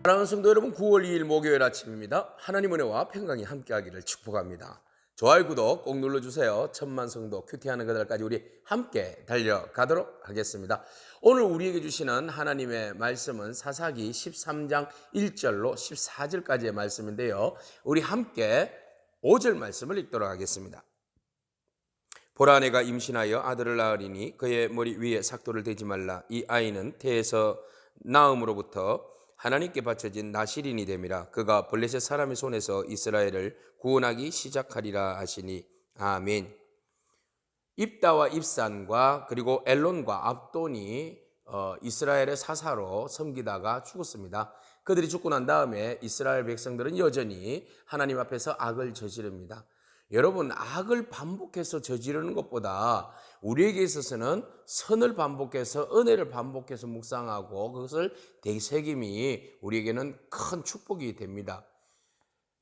사랑하는 성도 여러분, 9월 2일 목요일 아침입니다. 하나님 은혜와 평강이 함께하기를 축복합니다. 좋아요, 구독 꼭 눌러주세요. 천만 성도 큐티하는 그날까지 우리 함께 달려가도록 하겠습니다. 오늘 우리에게 주시는 하나님의 말씀은 사사기 13장 1절로 14절까지의 말씀인데요. 우리 함께 5절 말씀을 읽도록 하겠습니다. 보라, 내가 임신하여 아들을 낳으리니 그의 머리 위에 삭도를 대지 말라. 이 아이는 태에서 낳음으로부터 하나님께 바쳐진 나실인이 됨이라. 그가 블레셋 사람의 손에서 이스라엘을 구원하기 시작하리라 하시니. 아멘. 입다와 입산과 그리고 엘론과 압돈이 이스라엘의 사사로 섬기다가 죽었습니다. 그들이 죽고 난 다음에 이스라엘 백성들은 여전히 하나님 앞에서 악을 저지릅니다. 여러분, 악을 반복해서 저지르는 것보다 우리에게 있어서는 선을 반복해서 은혜를 반복해서 묵상하고 그것을 되새김이 우리에게는 큰 축복이 됩니다.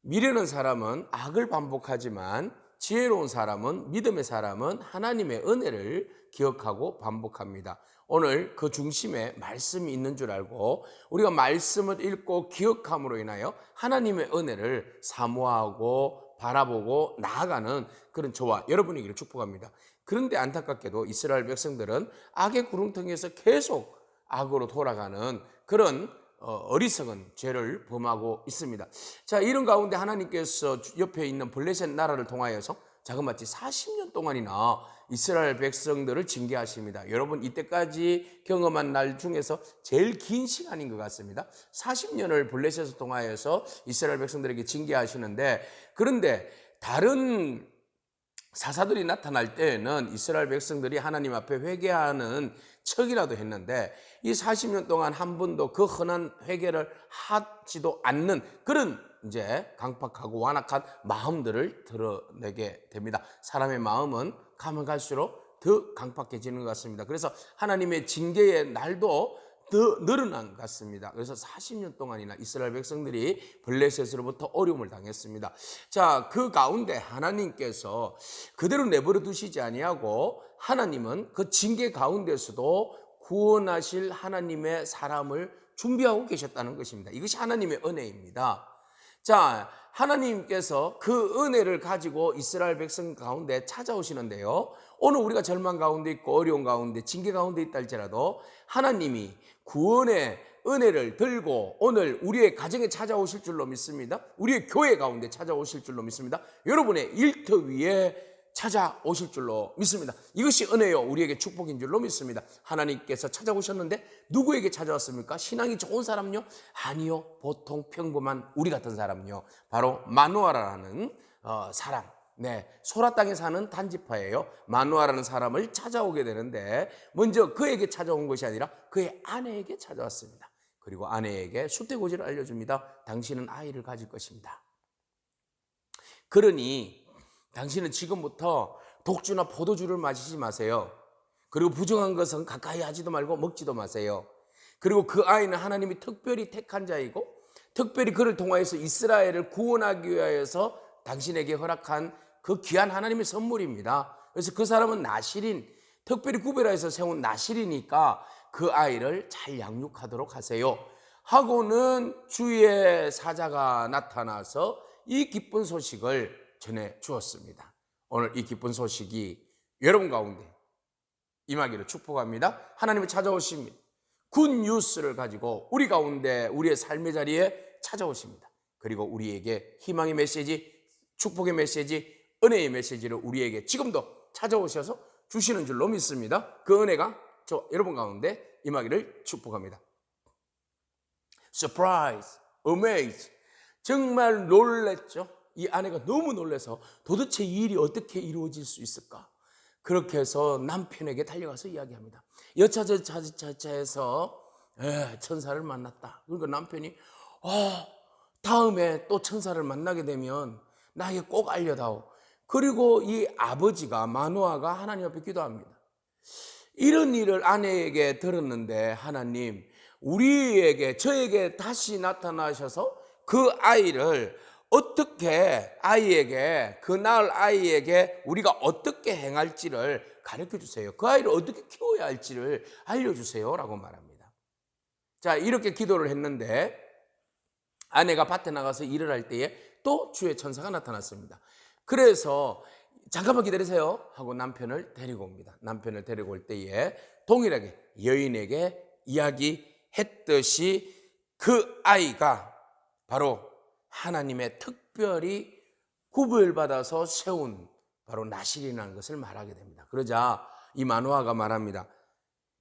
미련한 사람은 악을 반복하지만 지혜로운 사람은, 믿음의 사람은 하나님의 은혜를 기억하고 반복합니다. 오늘 그 중심에 말씀이 있는 줄 알고 우리가 말씀을 읽고 기억함으로 인하여 하나님의 은혜를 사모하고 바라보고 나아가는 그런 저와 여러분에게를 축복합니다. 그런데 안타깝게도 이스라엘 백성들은 악의 구렁텅이에서 계속 악으로 돌아가는 그런 어리석은 죄를 범하고 있습니다. 자, 이런 가운데 하나님께서 옆에 있는 블레셋 나라를 통하여서 자그마치 40년 동안이나 이스라엘 백성들을 징계하십니다. 여러분, 이때까지 경험한 날 중에서 제일 긴 시간인 것 같습니다. 40년을 블레셋을 통하여서 이스라엘 백성들에게 징계하시는데, 그런데 다른 사사들이 나타날 때에는 이스라엘 백성들이 하나님 앞에 회개하는 척이라도 했는데, 이 40년 동안 한 번도 그 흔한 회개를 하지도 않는 그런 이제 강팍하고 완악한 마음들을 드러내게 됩니다. 사람의 마음은 가면 갈수록 더 강팍해지는 것 같습니다. 그래서 하나님의 징계의 날도 더 늘어난 것 같습니다. 그래서 40년 동안이나 이스라엘 백성들이 블레셋으로부터 어려움을 당했습니다. 자, 그 가운데 하나님께서 그대로 내버려 두시지 아니하고 하나님은 그 징계 가운데서도 구원하실 하나님의 사람을 준비하고 계셨다는 것입니다. 이것이 하나님의 은혜입니다. 자, 하나님께서 그 은혜를 가지고 이스라엘 백성 가운데 찾아오시는데요. 오늘 우리가 절망 가운데 있고 어려운 가운데 징계 가운데 있다 할지라도 하나님이 구원의 은혜를 들고 오늘 우리의 가정에 찾아오실 줄로 믿습니다. 우리의 교회 가운데 찾아오실 줄로 믿습니다. 여러분의 일터 위에 찾아오실 줄로 믿습니다. 이것이 은혜요, 우리에게 축복인 줄로 믿습니다. 하나님께서 찾아오셨는데 누구에게 찾아왔습니까? 신앙이 좋은 사람요? 아니요, 보통 평범한 우리 같은 사람요. 바로 마누아라는 사람, 소라 땅에 사는 단지파예요. 마누아라는 사람을 찾아오게 되는데 먼저 그에게 찾아온 것이 아니라 그의 아내에게 찾아왔습니다. 그리고 아내에게 수태고지를 알려줍니다. 당신은 아이를 가질 것입니다. 그러니 당신은 지금부터 독주나 포도주를 마시지 마세요. 그리고 부정한 것은 가까이 하지도 말고 먹지도 마세요. 그리고 그 아이는 하나님이 특별히 택한 자이고 특별히 그를 통하여서 이스라엘을 구원하기 위하여서 당신에게 허락한 그 귀한 하나님의 선물입니다. 그래서 그 사람은 나실인, 특별히 구별해서 세운 나실이니까 그 아이를 잘 양육하도록 하세요 하고는 주의 사자가 나타나서 이 기쁜 소식을 전해 주었습니다. 오늘 이 기쁜 소식이 여러분 가운데 임하기를 축복합니다. 하나님의 찾아오십니다. 굿 뉴스를 가지고 우리 가운데 우리의 삶의 자리에 찾아오십니다. 그리고 우리에게 희망의 메시지, 축복의 메시지, 은혜의 메시지를 우리에게 지금도 찾아오셔서 주시는 줄로 믿습니다. 그 은혜가 여러분 가운데 임하기를 축복합니다. Surprise, amaze, 정말 놀랬죠. 이 아내가 너무 놀라서 도대체 이 일이 어떻게 이루어질 수 있을까? 그렇게 해서 남편에게 달려가서 이야기합니다. 여차저차해서 천사를 만났다. 그러니까 남편이 다음에 또 천사를 만나게 되면 나에게 꼭 알려다오. 그리고 이 아버지가 마누아가 하나님 앞에 기도합니다. 이런 일을 아내에게 들었는데 하나님, 저에게 다시 나타나셔서 그 아이를 어떻게 그 낳을 아이에게 우리가 어떻게 행할지를 가르쳐 주세요. 그 아이를 어떻게 키워야 할지를 알려주세요 라고 말합니다. 자, 이렇게 기도를 했는데 아내가 밭에 나가서 일을 할 때에 또 주의 천사가 나타났습니다. 그래서 잠깐만 기다리세요 하고 남편을 데리고 옵니다. 남편을 데리고 올 때에 동일하게 여인에게 이야기했듯이 그 아이가 바로 하나님의 특별히 구별받아서 세운 바로 나실이라는 것을 말하게 됩니다. 그러자 이 만화가 말합니다.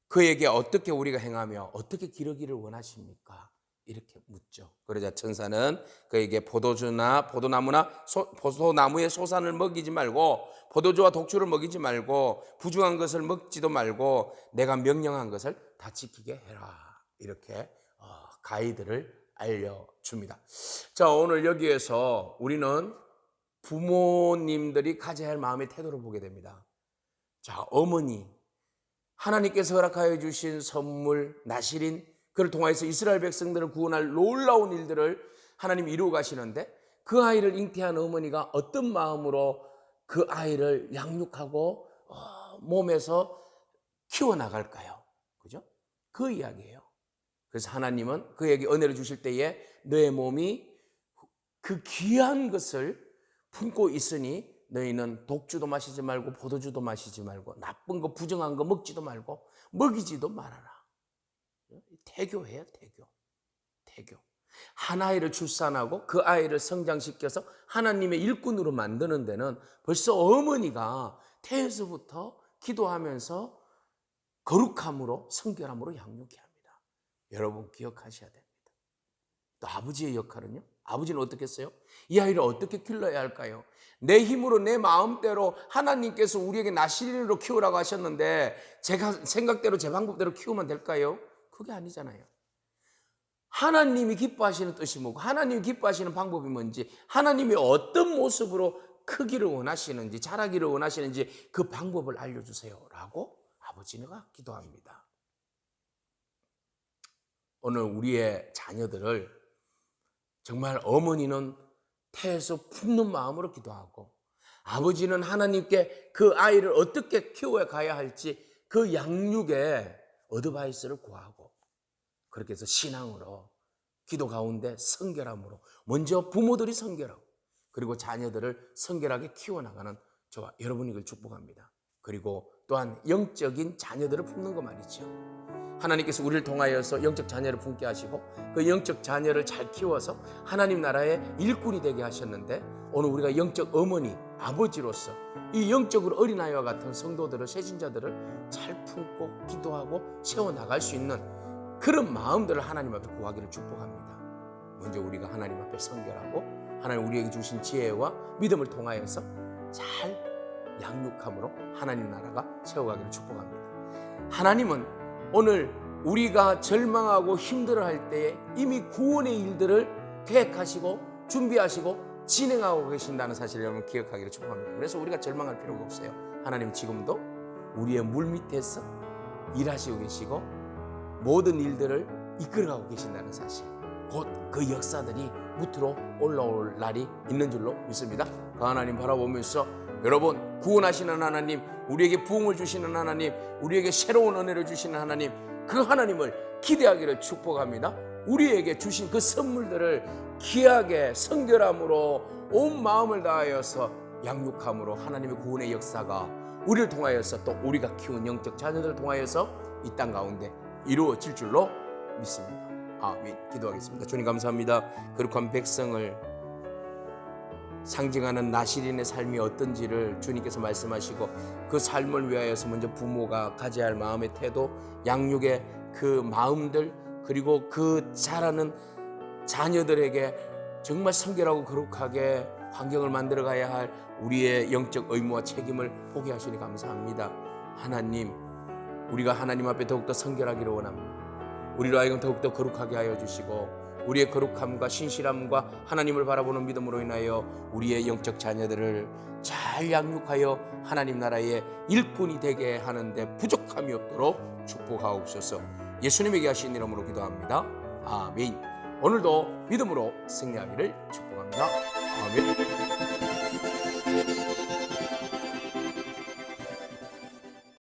그에게 어떻게 우리가 행하며 어떻게 기르기를 원하십니까? 이렇게 묻죠. 그러자 천사는 그에게 포도나무의 소산을 먹이지 말고 포도주와 독주를 먹이지 말고 부정한 것을 먹지도 말고 내가 명령한 것을 다 지키게 해라. 이렇게 가이드를 알려줍니다. 자, 오늘 여기에서 우리는 부모님들이 가져야 할 마음의 태도를 보게 됩니다. 자, 어머니, 하나님께서 허락하여 주신 선물 나실인 그를 통하여서 이스라엘 백성들을 구원할 놀라운 일들을 하나님이 이루어 가시는데 그 아이를 잉태한 어머니가 어떤 마음으로 그 아이를 양육하고 몸에서 키워나갈까요? 그죠? 그 이야기예요. 그래서 하나님은 그에게 은혜를 주실 때에 너의 몸이 그 귀한 것을 품고 있으니 너희는 독주도 마시지 말고 포도주도 마시지 말고 나쁜 거 부정한 거 먹지도 말고 먹이지도 말아라. 태교해요. 태교. 한 아이를 출산하고 그 아이를 성장시켜서 하나님의 일꾼으로 만드는 데는 벌써 어머니가 태에서부터 기도하면서 거룩함으로 성결함으로 양육해야 합니다. 여러분 기억하셔야 됩니다. 또 아버지의 역할은요? 아버지는 어떻게 했어요? 이 아이를 어떻게 길러야 할까요? 내 힘으로 내 마음대로 하나님께서 우리에게 나실인으로 키우라고 하셨는데 제가 생각대로 제 방법대로 키우면 될까요? 그게 아니잖아요. 하나님이 기뻐하시는 뜻이 뭐고 하나님이 기뻐하시는 방법이 뭔지 하나님이 어떤 모습으로 크기를 원하시는지 자라기를 원하시는지 그 방법을 알려주세요 라고 아버지가 기도합니다. 오늘 우리의 자녀들을 정말 어머니는 태에서 품는 마음으로 기도하고 아버지는 하나님께 그 아이를 어떻게 키워가야 할지 그 양육에 어드바이스를 구하고 그렇게 해서 신앙으로 기도 가운데 성결함으로 먼저 부모들이 성결하고 그리고 자녀들을 성결하게 키워나가는 저와 여러분을 축복합니다. 그리고 또한 영적인 자녀들을 품는 거 말이죠. 하나님께서 우리를 통하여서 영적 자녀를 품게 하시고 그 영적 자녀를 잘 키워서 하나님 나라의 일꾼이 되게 하셨는데 오늘 우리가 영적 어머니, 아버지로서 이 영적으로 어린아이와 같은 성도들을 세신자들을 잘 품고 기도하고 세워나갈 수 있는 그런 마음들을 하나님 앞에 구하기를 축복합니다. 먼저 우리가 하나님 앞에 성결하고 하나님 우리에게 주신 지혜와 믿음을 통하여서 잘 양육함으로 하나님 나라가 세워가기를 축복합니다. 하나님은 오늘 우리가 절망하고 힘들어할 때에 이미 구원의 일들을 계획하시고 준비하시고 진행하고 계신다는 사실을 여러분 기억하기를 축복합니다. 그래서 우리가 절망할 필요가 없어요. 하나님 지금도 우리의 물밑에서 일하시고 계시고 모든 일들을 이끌어가고 계신다는 사실, 곧 그 역사들이 무트로 올라올 날이 있는 줄로 믿습니다. 그 하나님 바라보면서 여러분 구원하시는 하나님, 우리에게 부흥을 주시는 하나님, 우리에게 새로운 은혜를 주시는 하나님, 그 하나님을 기대하기를 축복합니다. 우리에게 주신 그 선물들을 귀하게 성결함으로 온 마음을 다하여서 양육함으로 하나님의 구원의 역사가 우리를 통하여서 또 우리가 키운 영적 자녀들을 통하여서 이 땅 가운데 이루어질 줄로 믿습니다. 아멘. 기도하겠습니다. 주님 감사합니다. 거룩한 백성을 상징하는 나실인의 삶이 어떤지를 주님께서 말씀하시고 그 삶을 위하여서 먼저 부모가 가져야 할 마음의 태도, 양육의 그 마음들, 그리고 그 자라는 자녀들에게 정말 성결하고 거룩하게 환경을 만들어 가야 할 우리의 영적 의무와 책임을 보게 하시니 감사합니다. 하나님, 우리가 하나님 앞에 더욱더 성결하기를 원합니다. 우리로 하여금 더욱더 거룩하게 하여 주시고 우리의 거룩함과 신실함과 하나님을 바라보는 믿음으로 인하여 우리의 영적 자녀들을 잘 양육하여 하나님 나라의 일꾼이 되게 하는데 부족함이 없도록 축복하옵소서. 예수님에게 하신 이름으로 기도합니다. 아멘. 오늘도 믿음으로 승리하기를 축복합니다. 아멘.